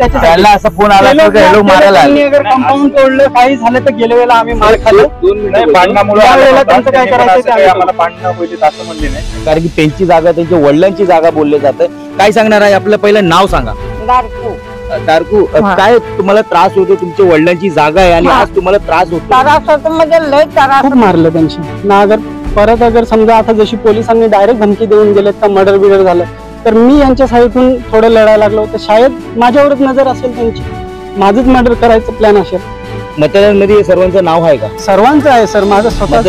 त्याला असं फोन आला मारायला कंपाऊंड तोडलं काही झालं तर गेल्या वेळेला आम्ही मार खाल्लो भांडणामुळे त्यांचं काय करायचं आम्हाला भांडणं होईल असं म्हणले नाही कारण की त्यांची जागा त्यांच्या वडिलांची जागा बोलले जाते। काय सांगणार आहे आपलं पहिलं नाव सांगा। दारकू काय तुम्हाला त्रास होतो तुमच्या वडिलांची जागा आहे आणि आज तुम्हाला त्रास होतो म्हणजे लय त्रास खूप मारलं त्यांची ना अगर परत अगर समजा आता जशी पोलिसांनी डायरेक्ट धमकी देऊन गेलेत का मर्डर बिर्डर झालं तर मी यांच्या साईडून थोडं लढायला लागलो तर शायद माझ्यावरच नजर असेल त्यांची माझंच मर्डर करायचं प्लॅन असेल। मतदारांमध्ये सर्वांचं नाव आहे का? सर्वांचं आहे सर माझं स्वतः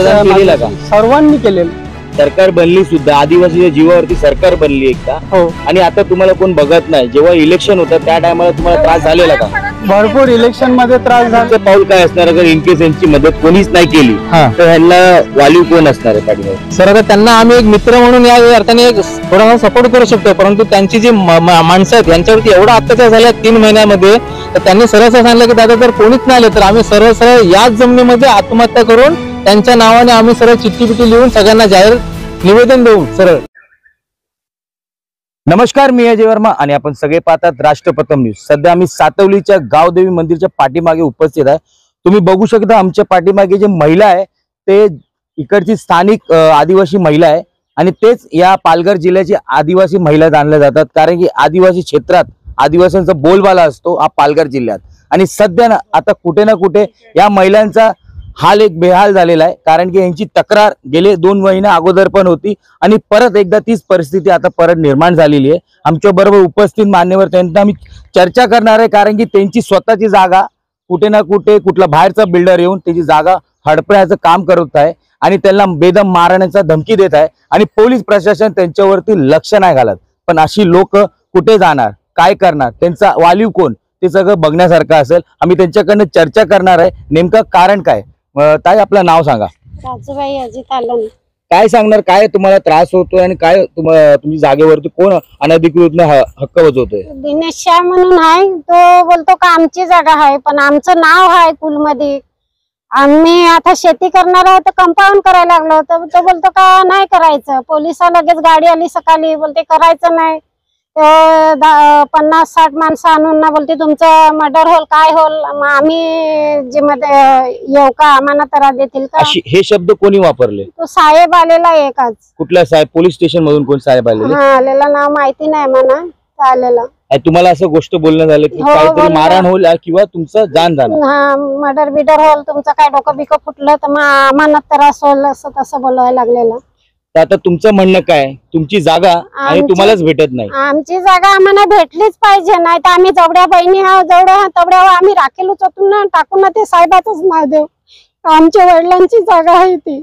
सर्वांनी केलेलं सरकार बनली सुद्धा आदिवासीच्या जीवावरती सरकार बनली एकदा हो आणि आता तुम्हाला कोण बघत नाही। जेव्हा इलेक्शन होतं त्या टायमाला तुम्हाला त्रास झालेला का? भरपूर इलेक्शन मध्ये त्रास झाला। पाऊल काय असणार अगर इनकेस यांची मदत कोणीच नाही केली तर ह्यांना वालीव कोण असणार आहे पाठीमागे? सर आता त्यांना आम्ही एक मित्र म्हणून या अर्थाने थोडासा सपोर्ट करू शकतो परंतु त्यांची जी माणसं आहेत यांच्यावरती एवढा अत्याचार झाला 3 महिन्यामध्ये तर त्यांनी सरळ सांगितलं की दादा जर कोणीच नाही आलं तर आम्ही सरळ सरळ याच जमिनीमध्ये आत्महत्या करून त्यांच्या नावाने आम्ही सरळ चिठ्ठी पिठी लिहून सगळ्यांना जाहीर निवेदन देऊ सरळ। नमस्कार मी अजय वर्मा आणि आपण सगळे पाहतात राष्ट्रप्रथम न्यूज। सध्या आम्ही सातवलीच्या गावदेवी मंदिरच्या पाठीमागे उपस्थित आहे। तुम्ही बघू शकता आमच्या पाठीमागे जे महिला आहे ते इकडची स्थानिक आदिवासी महिला आहे आणि तेच या पालघर जिल्ह्याची आदिवासी महिला जाणल्या जातात कारण की आदिवासी क्षेत्रात आदिवासींचा बोलबाला असतो हा पालघर जिल्ह्यात आणि सध्या ना आता कुठे ना कुठे या महिलांचा हाल एक बेहाल झालेला आहे कारण की यांची तक्रार गेले 2 महिन्या अगोदर पण होती आणि परत एकदा तीच परिस्थिती आता परत निर्माण झालेली आहे। आमच्या बरोबर उपस्थित मान्यवर त्यांना आम्ही चर्चा करणार आहे कारण की त्यांची स्वतःची जागा कुठे ना कुठे कुठला बाहेरचा बिल्डर येऊन त्याची जागा हडपण्याचं काम करत आहे आणि त्यांना बेदम मारण्याचा धमकी देत आहे आणि पोलीस प्रशासन त्यांच्यावरती लक्ष नाही घालत। पण अशी लोक कुठे जाणार काय करणार त्यांचा वालीव कोण ते सगळं बघण्यासारखं असेल। आम्ही त्यांच्याकडनं चर्चा करणार आहे नेमकं कारण काय। ताई आपलं नाव सांगा। राजूबाई अजित आलन। काय सांगणार काय तुम्हाला त्रास होतोय आणि काय तुमची जागेवरती कोण अनधिकृत हक्क बजावतोय? दिनेश शाह म्हणून आहे तो बोलतो का आमची जागा आहे पण आमचं नाव आहे कुलमध्ये आम्ही आता शेती करणार आहोत तर कंपाऊंड करायला लागलो तर तो बोलतो का नाही करायचं। पोलिसा लगेच गाडी आली सकाळी बोलते करायचं नाही 50-60 माणसं आणून ना बोलते तुमचं मर्डर होल काय होल आम्ही जे मध्ये येऊ का आम्हाला त्रास देतील का हे शब्द कोणी वापरले? तो साहेब आलेला एक आज। कुठल्या साहेब? पोलीस स्टेशन मधून कोण साहेब आलेले? आलेला नाव माहिती नाही म्हणा आलेला। तुम्हाला असं गोष्ट बोलणं झालं की काहीतरी मारहाण होईल किंवा तुमचं जान जाणार? हा मर्डर बिडर होल तुमचं काय डोकं बिकं फुटलं तर आम्हाला त्रास होईल असं तसं बोलायला लागलेलं। तर आता तुमचं म्हणणं काय तुमची जागा आणि तुम्हालाच भेटत नाही? आमची जागा आम्हाला भेटलीच पाहिजे नाही तर आम्ही जेवढ्या बहिणी आहोत जेवढ्या तेवढ्या आम्ही राखेल उचलून ना टाकून ना ते साहेबाचंच नाव देऊ। आमच्या वडिलांची जागा आहे ती।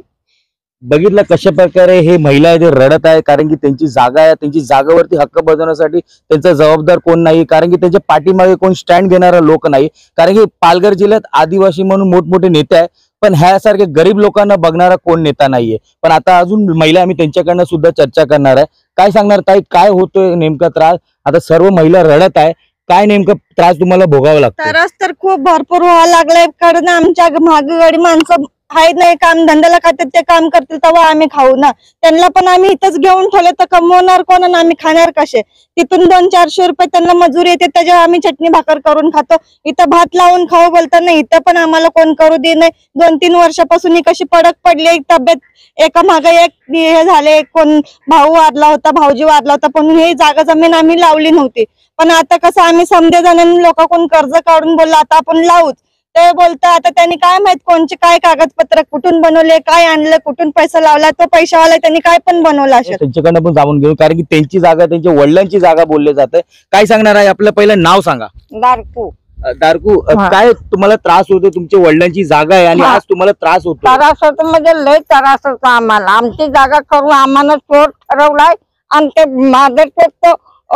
बघितलं कशा प्रकारे हे महिला आहे ते रडत आहे कारण की त्यांची जागा आहे त्यांची जागेवरती हक्क बजावण्यासाठी त्यांचा जबाबदार कोण नाही कारण की त्यांच्या पाठीमागे कोण स्टँड घेणारा लोक नाही कारण की पालघर जिल्ह्यात आदिवासी म्हणून मोठमोठे नेते आहे पण ह्यासारखे गरीब लोकांना बघणारा कोण नेता नाहीये। पण आता अजून महिला आम्ही त्यांच्याकडनं सुद्धा चर्चा करणार आहे। काय सांगणार ताई काय होतोय नेमका त्रास? आता सर्व महिला रडत आहे काय नेमका त्रास तुम्हाला भोगावा लागतो? त्रास तर खूप भरपूर व्हायला लागलाय कारण आमच्या मागेवाडी माणसं आहेत नाही काम धंद्याला खातात ते काम करतील तेव्हा आम्ही खाऊ ना त्यांना पण आम्ही इथंच घेऊन ठेवले तर कमवणार कोण आणि आम्ही खाणार कसे? तिथून 200-400 रुपये त्यांना मजुरी येते त्याच्यावर आम्ही चटणी भाकर करून खातो। इथं भात लावून खाऊ बोलता नाही इथं पण आम्हाला कोण करू दे नाही। 2-3 वर्षापासून ही कशी पडक पडली तब्येत एका मागे एक हे झाले कोण भाऊ वारला होता भाऊजी वारला होता पण हे जागा जमीन आम्ही लावली नव्हती पण आता कसं आम्ही समजे जणांनी लोक कोण कर्ज काढून बोलला आता आपण लावूच ते बोलता आता त्यांनी काय माहित कोणचे काय कागदपत्र कुठून बनवले काय आणलं कुठून पैसा लावला तो पैशावाला त्यांनी काय पण बनवला असेल त्यांच्याकडनं पण जाणून घेऊ कारण की त्यांची जागा त्यांच्या वडिलांची जागा बोलले जाते। काय सांगणार आहे आपलं पहिलं नाव सांगा। दारकू काय तुम्हाला त्रास होतो तुमच्या वडिलांची जागा आहे आणि आज तुम्हाला त्रास होतो? त्रास होतो म्हणजे लय त्रास होतो आम्हाला। आमची जागा करून आम्हाला चोर ठरवलाय आणि ते माझं तो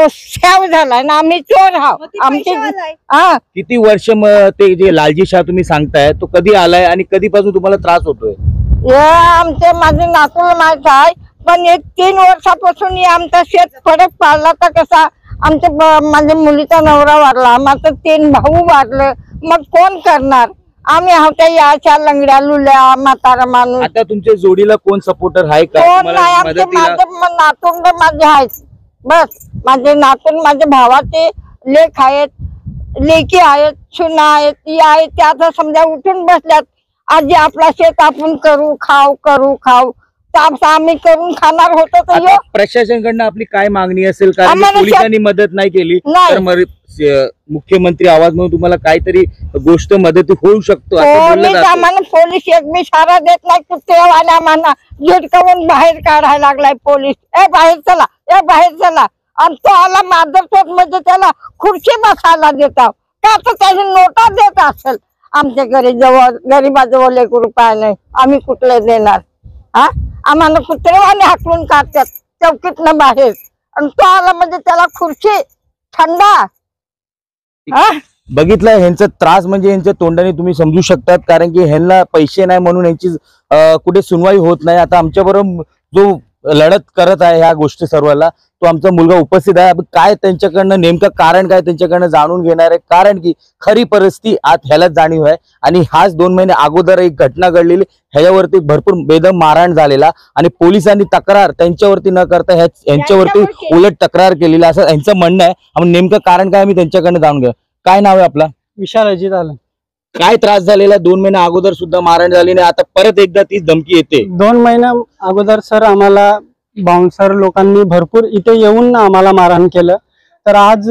शाव झालाय ना आम्ही चोर आहोत। आमची किती वर्ष ते जे लालजी शाह तुम्ही सांगताय तो कधी आलाय आणि कधीपासून तुम्हाला त्रास होतोय? आमचे माझे नातूला माहित आहे पण 1-3 वर्षापासून आमचा शेत फरक पाडला तर कसा आमच्या माझ्या मुलीचा नवरा वारला माझं 3 भाऊ वारले मग कोण करणार? आम्ही होत्या याच्या लंगड्या लुल्या म्हातारा माणूस। आता तुमच्या जोडीला कोण सपोर्टर आहे का? कोण नाही नातून माझे आहेत बस माझे नातून माझ्या भावाचे लेख आहेत लेकी आहेत, सुना आहेत, ती आहेत, त्या आता समजा उठून बसल्यात. आजी आपला शेत आपण करू खाऊ तर आम्ही करून खाणार होतो तर आता प्रशासनाकडनं आपली काय मागणी असेल? कारण आम्हाला पोलिसांनी मदत नाही केली तर मुख्यमंत्री आवाज म्हणून तुम्हाला काहीतरी गोष्ट मदत होऊ शकतो असं बोललं जातं. आम्हाला पोलीस एक बी सारा देत नाही. कुत्रेवाल्या आम्हाला झटकावून बाहेर काढायला लागलाय पोलीस. बाहेर चला. आणि तो आला माधवचौक मध्ये त्याला खुर्ची बसायला देतात का? तर त्याची नोटा देत असेल. आमच्या गरीबाजवळ 1 रुपया नाही, आम्ही कुठले देणार? आम्हाला कुत्रेवाले हाकलून काढतात चौकीतनं बाहेर. आणि तो आला म्हणजे त्याला खुर्ची थंडा. बघितलं ह्यांचा त्रास म्हणजे ह्यांच्या तोंडाने तुम्ही समजू शकतात, कारण की ह्यांना पैसे नाही म्हणून ह्यांची कुठे सुनवाई होत नाही. आता आमच्या बरोबर जो लढत करत आहे ह्या गोष्टी सर्वाला तो आमचा मुलगा उपस्थित आहे. काय त्यांच्याकडनं नेमकं कारण काय त्यांच्याकडनं जाणून घेणार आहे, कारण की खरी परिस्थिती आज ह्यालाच जाणीव आहे. आणि हाच 2 महिने अगोदर एक घटना घडलेली, ह्याच्यावरती भरपूर बेदम मारहाण झालेला आणि पोलिसांनी तक्रार त्यांच्यावरती न करता ह्यांच्यावरती उलट तक्रार केलेली असं यांचं म्हणणं आहे. आपण नेमकं कारण काय आम्ही त्यांच्याकडनं जाणून घेऊ. काय नाव आहे आपला? विशाल अजित आलं. काय त्रास झालेला? 2 महिने अगोदर सुद्धा मारहाण झाली नाही, आता परत एकदा तीच धमकी येते. 2 महिन्या अगोदर सर आम्हाला बाउन्सर लोकांनी भरपूर इथे येऊन आम्हाला मारहाण केलं. तर आज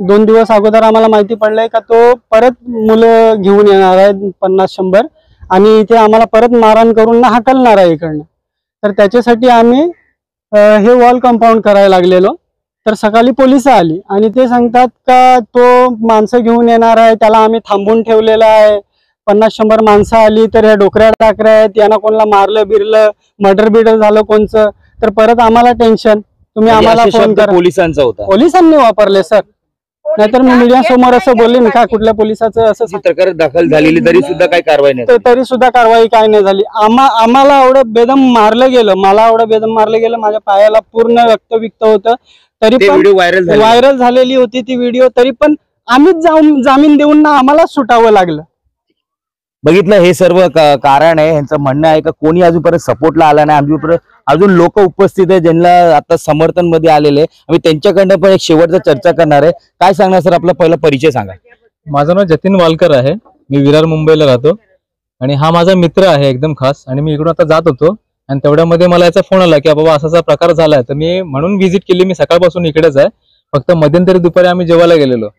2 दिवस अगोदर आम्हाला माहिती पडलंय का तो परत मुलं घेऊन येणार आहे 50-100 आणि इथे आम्हाला परत मारहाण करून हाकलणार आहे इकडनं. तर त्याच्यासाठी आम्ही हे वॉल कंपाऊंड करायला लागलेलो. तर सकाळी पोलिस आली आणि ते सांगतात का तो माणसं घेऊन येणार आहे, त्याला आम्ही थांबून ठेवलेलं आहे. 50-100 माणसं आली तर ह्या डोकऱ्या टाकऱ्या आहेत, यांना कोणाला मारलं बिरलं मर्डर झालं कोणचं. तर परत आम्हाला टेन्शन, तुम्ही आम्हाला फोन करा. पोलिसांचा होता, पोलिसांनी वापरले सर. नाहीतर मी मीडिया समोर असं बोलले का कुठल्या पोलिसाचं असं तक्रार दाखल झालेली तरी सुद्धा काही कारवाई नाही. तरी सुद्धा कारवाई काय नाही झाली. आम्हाला एवढं बेदम मारलं गेलं, मला एवढं बेदम मारलं गेलं, माझ्या पायाला पूर्ण रक्त होतं. तरी पण व्हायरल झालेली होती ती व्हिडिओ. तरी पण आम्हीच जामीन देऊन ना आम्हाला सुटावं लागलं. बघितलं हे सर्व कारण आहे. ह्यांचं म्हणणं आहे का कोणी अजूनपर्यंत सपोर्टला आला नाही. आमच्यापर्यंत अजून लोक उपस्थित आहे ज्यांना आता समर्थन मध्ये आलेले. आम्ही त्यांच्याकडनं पण एक शेवटचा चर्चा करणार आहे. काय सांगणार सर? आपला पहिला परिचय सांगा. माझं नाव जतीन वालकर आहे, मी विरार मुंबईला राहतो आणि हा माझा मित्र आहे एकदम खास. आणि मी इकडून आता जात होतो आणि तेवढ्यामध्ये मला याचा फोन आला की बाबा असा प्रकार झालाय. तर मी म्हणून व्हिजिट केली. मी सकाळपासून इकडेच आहे, फक्त मध्यंतरी दुपारी आम्ही जेवायला गेलेलो.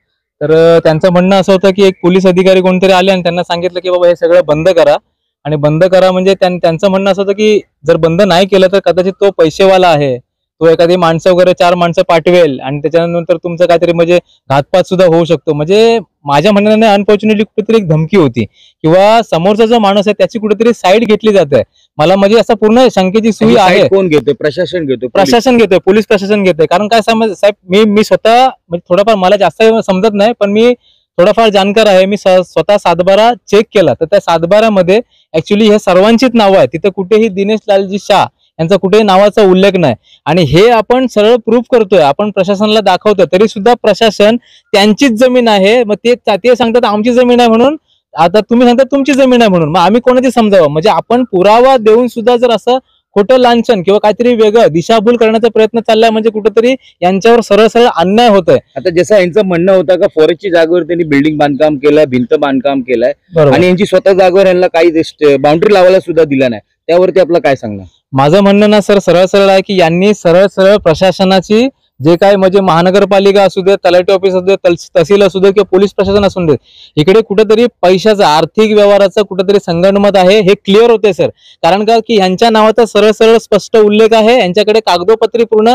तर त्यांचं म्हणणं असं होतं की एक पोलीस अधिकारी कोणतरी आले आणि त्यांना सांगितलं की बाबा हे सगळं बंद करा. आणि बंद करा म्हणजे त्यांचं म्हणणं असं होतं की जर बंद नाही केलं तर कदाचित तो पैसेवाला आहे, तो एखादी माणसं वगैरे 4 माणसं पाठवेल आणि त्याच्यानंतर तुमचं काहीतरी म्हणजे घातपात सुद्धा होऊ शकतो. म्हणजे माझ्या म्हणण्याने अनफॉर्च्युनेटली कुठेतरी एक धमकी होती किंवा समोरचा जो माणूस आहे त्याची कुठेतरी साईड घेतली जाते. मला म्हणजे असं पूर्ण शंकेची सुई आहे. कोण घेतोय? प्रशासन घेतो, प्रशासन घेतोय, पोलीस प्रशासन घेतोय. कारण काय साहेब मी स्वतः म्हणजे थोडंफार मला जास्त समजत नाही पण मी थोडाफार जाणकार आहे. मी स्वतः 7/12 चेक केला तर त्या 7/12 ऍक्च्युली हे सर्वांचीच नावं आहे. तिथे कुठेही दिनेश लालजी शाह यांचा कुठेही नावाचा उल्लेख नाही. आणि हे आपण सरळ प्रूफ करतोय, आपण प्रशासनाला दाखवतोय, तरी सुद्धा प्रशासन त्यांचीच जमीन आहे. मग ते सांगतात आमची जमीन आहे म्हणून, आता तुम्ही सांगता तुमची जमीन आहे म्हणून. मग आम्ही कोणाची समजावं? म्हणजे आपण पुरावा देऊन सुद्धा जर असं खोटं लांछन किंवा काहीतरी वेगळं दिशाभूल करण्याचा प्रयत्न चाललाय म्हणजे कुठेतरी यांच्यावर सरळ सरळ अन्याय होतोय. आता जसं यांचं म्हणणं होतं का फॉरेस्टची जागेवर त्यांनी बिल्डिंग बांधकाम केलंय, भिंत बांधकाम केलंय आणि यांची स्वतः जागेवर यांना काही बाउंड्री लावायला सुद्धा दिला नाही. त्यावरती आपलं काय सांगणार? माझं म्हणणं ना सर सरळ सरळ आहे की यांनी सरळ सरळ प्रशासनाची जे काय म्हणजे महानगरपालिका असू दे, तलाठी ऑफिस असू दे, तहसील असू दे किंवा पोलीस प्रशासन असू दे, इकडे कुठेतरी पैशाचं आर्थिक व्यवहाराचं कुठेतरी संगनमत आहे हे क्लिअर होते सर. कारण का की यांच्या नावाचा सरळ सरळ स्पष्ट उल्लेख आहे. यांच्याकडे कागदोपत्री पूर्ण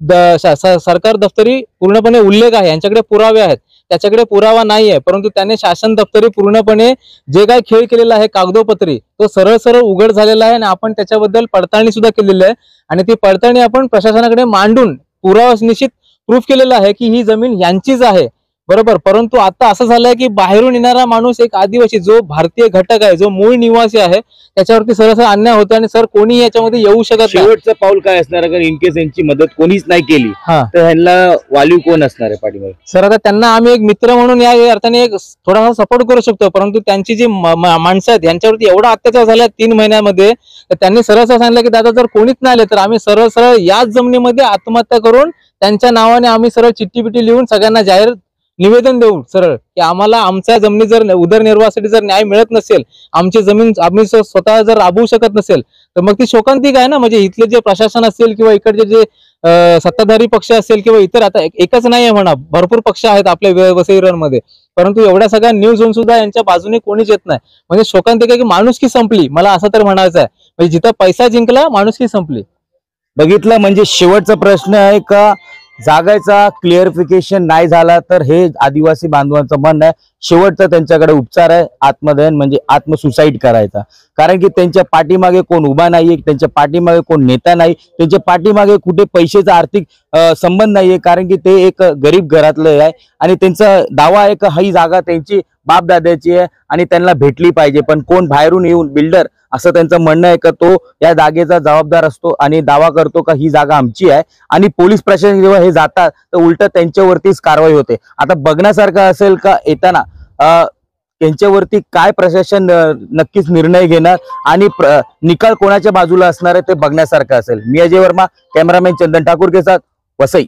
सरकार दफ्तरी पूर्णपणे उल्लेख आहे. यांच्याकडे पुरावे आहेत. त्याच्याकडे पुरावा नाही आहे, परंतु त्याने शासन दफ्तरी पूर्णपणे जे काही खेळ केलेला आहे कागदोपत्री तो सरळ सरळ उघड झालेला आहे आणि आपण त्याच्याबद्दल पडताळणी सुद्धा केलेली आहे. आणि ती पडताळणी आपण प्रशासनाकडे मांडून पुरावा निश्चित प्रूफ केलेला आहे की ही जमीन यांचीच आहे, बरोबर. परंतु आता असं झालंय की बाहेरून येणारा माणूस एक आदिवासी जो भारतीय घटक आहे, जो मूळ निवासी आहे, त्याच्यावरती सरळ अन्याय होतो आणि सर कोणी याच्यामध्ये येऊ शकत नाही. शेवटचं पाऊल काय असणार? अगर इन केस यांची मदत कोणीच नाही केली तर ह्यांना वालीव कोण असणार आहे पाठीमागे? सर आता त्यांना आम्ही एक मित्र म्हणून या अर्थाने एक थोडासा सपोर्ट करू शकतो, परंतु त्यांची जी माणसं आहेत यांच्यावरती एवढा अत्याचार झाला 3 महिन्यामध्ये, तर त्यांनी सरळ सांगितलं की दादा जर कोणीच नाही आले तर आम्ही सरळ सरळ याच जमिनीमध्ये आत्महत्या करून त्यांच्या नावाने आम्ही सरळ चिठ्ठी बिट्टी लिहून सगळ्यांना जाहीर निवेदन देऊ सरळ की आम्हाला आमच्या जमिनी जर उदरनिर्वाहासाठी जर न्याय मिळत नसेल, आमची जमीन आम्ही स्वतः जर राबवू शकत नसेल, तर मग ती शोकांतिक आहे ना. म्हणजे इथले जे प्रशासन असेल किंवा इकडचे जे सत्ताधारी पक्ष असेल किंवा इतर, आता एकच नाही आहे म्हणा, भरपूर पक्ष आहेत आपल्या वसईरणमध्ये, परंतु एवढ्या सगळ्या न्यूज होऊन सुद्धा यांच्या बाजूने कोणीच येत नाही. म्हणजे शोकांतिक आहे की माणुसकी संपली, मला असं तर म्हणायचं आहे. म्हणजे जिथं पैसा जिंकला, माणुसकी संपली. बघितलं, म्हणजे शेवटचा प्रश्न आहे का जागाचा क्लिअरिफिकेशन नाही झाला तर हे आदिवासी बांधवांचं म्हणणं आहे शेवटचा त्यांच्याकडे उपचार आहे आत्मदहन, म्हणजे आत्मसुसाईड करायचा. कारण की त्यांच्या पाठीमागे कोण उभा नाहीये, त्यांच्या पाठीमागे कोण नेता नाही, त्यांच्या पाठीमागे कुठे पैशाचा आर्थिक संबंध नाहीये. कारण की ते एक गरीब घरातलं आहे आणि त्यांचा दावा आहे का ही जागा त्यांची बापदाद्याची आहे आणि त्यांना भेटली पाहिजे. पण कोण बाहेरून येऊन बिल्डर असं त्यांचं म्हणणं आहे का तो या जागेचा जबाबदार असतो आणि दावा करतो का ही जागा आमची आहे. आणि पोलीस प्रशासन जेव्हा हे जातात तर उलट त्यांच्यावरतीच कारवाई होते. आता बघण्यासारखं असेल का येताना त्यांच्यावरती काय प्रशासन नक्कीच निर्णय घेणार आणि निकाल कोणाच्या बाजूला असणार आहे ते बघण्यासारखं असेल. मी अजय वर्मा, कॅमेरामॅन चंदन ठाकूर के साथ, वसई.